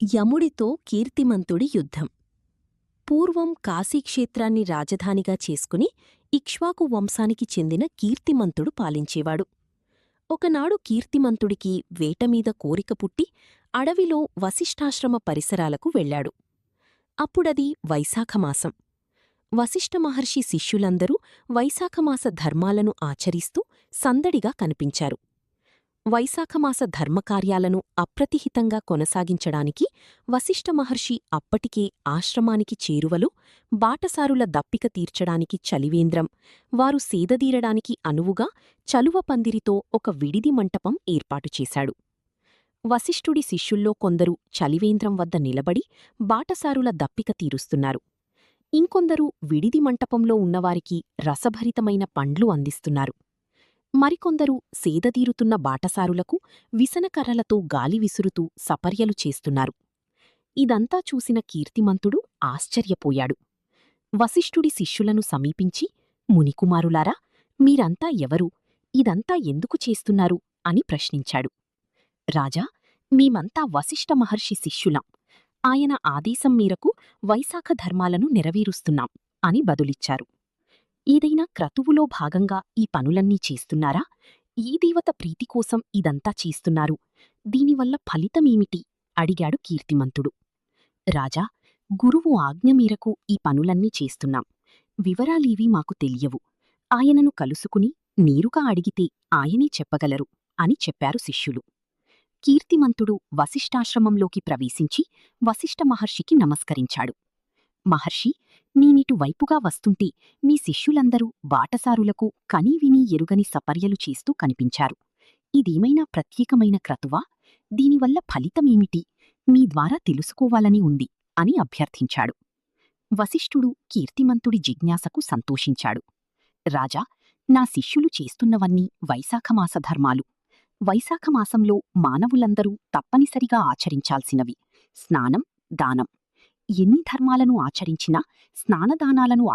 యముడితో కీర్తిమంతుడి యుద్ధం. పూర్వం కాశీక్షేత్రాన్ని రాజధానిగా చేసుకుని ఇక్ష్వాకు వంశానికి చెందిన కీర్తిమంతుడు పాలించేవాడు. ఒకనాడు కీర్తిమంతుడికి వేటమీద కోరిక పుట్టి అడవిలో వశిష్ఠాశ్రమ పరిసరాలకు వెళ్లాడు. అప్పుడది వైశాఖమాసం. వశిష్ఠ మహర్షి శిష్యులందరూ వైశాఖమాస ధర్మాలను ఆచరిస్తూ సందడిగా కనిపించారు. వైశాఖమాస ధర్మకార్యాలను అప్రతిహితంగా కొనసాగించడానికి వశిష్ఠ మహర్షి అప్పటికే ఆశ్రమానికి చేరువలో బాటసారుల దప్పిక తీర్చడానికి చలివేంద్రం, వారు సేదదీరడానికి అనువుగా చలువ పందిరితో ఒక విడిది మంటపం ఏర్పాటుచేశాడు. వశిష్ఠుడి శిష్యుల్లో కొందరు చలివేంద్రం వద్ద నిలబడి బాటసారుల దప్పిక తీరుస్తున్నారు. ఇంకొందరు విడిది మంటపంలో ఉన్నవారికి రసభరితమైన పండ్లు అందిస్తున్నారు. మరికొందరు సేదదీరుతున్న బాటసారులకు విసనకర్రలతో గాలి విసురుతూ సపర్యలు చేస్తున్నారు. ఇదంతా చూసిన కీర్తిమంతుడు ఆశ్చర్యపోయాడు. వశిష్ఠుడి శిష్యులను సమీపించి, మునికుమారులారా, మీరంతా ఎవరు? ఇదంతా ఎందుకు చేస్తున్నారు? అని ప్రశ్నించాడు. రాజా, మేమంతా వశిష్ఠ మహర్షి శిష్యులం. ఆయన ఆదేశం మేరకు వైశాఖ ధర్మాలను నెరవేరుస్తున్నాం అని బదులిచ్చారు. ఏదైనా క్రతువులో భాగంగా ఈ పనులన్నీ చేస్తున్నారా? ఈ దేవత ప్రీతికోసం ఇదంతా చేస్తున్నారు. దీనివల్ల ఫలితమేమిటి? అడిగాడు కీర్తిమంతుడు. రాజా, గురువు ఆజ్ఞ మేరకు ఈ పనులన్నీ చేస్తున్నాం. వివరాలేవీ మాకు తెలియవు. ఆయనను కలుసుకుని నేరుగా అడిగితే ఆయనే చెప్పగలరు అని చెప్పారు శిష్యులు. కీర్తిమంతుడు వశిష్ఠాశ్రమంలోకి ప్రవేశించి వశిష్ఠ మహర్షికి నమస్కరించాడు. మహర్షి, నేనిటు వైపుగా వస్తుంటే మీ శిష్యులందరూ బాటసారులకు కనీవినీ ఎరుగని సపర్యలు చేస్తూ కనిపించారు. ఇదేమైనా ప్రత్యేకమైన క్రతువా? దీనివల్ల ఫలితమేమిటి? మీ ద్వారా తెలుసుకోవాలని ఉంది అని అభ్యర్థించాడు. వశిష్ఠుడు కీర్తిమంతుడి జిజ్ఞాసకు సంతోషించాడు. రాజా, నా శిష్యులు చేస్తున్నవన్నీ వైశాఖమాస ధర్మాలు. వైశాఖమాసంలో మానవులందరూ తప్పనిసరిగా ఆచరించాల్సినవి స్నానం, దానం. ఎన్ని ధర్మాలను ఆచరించినా స్నానదానాలను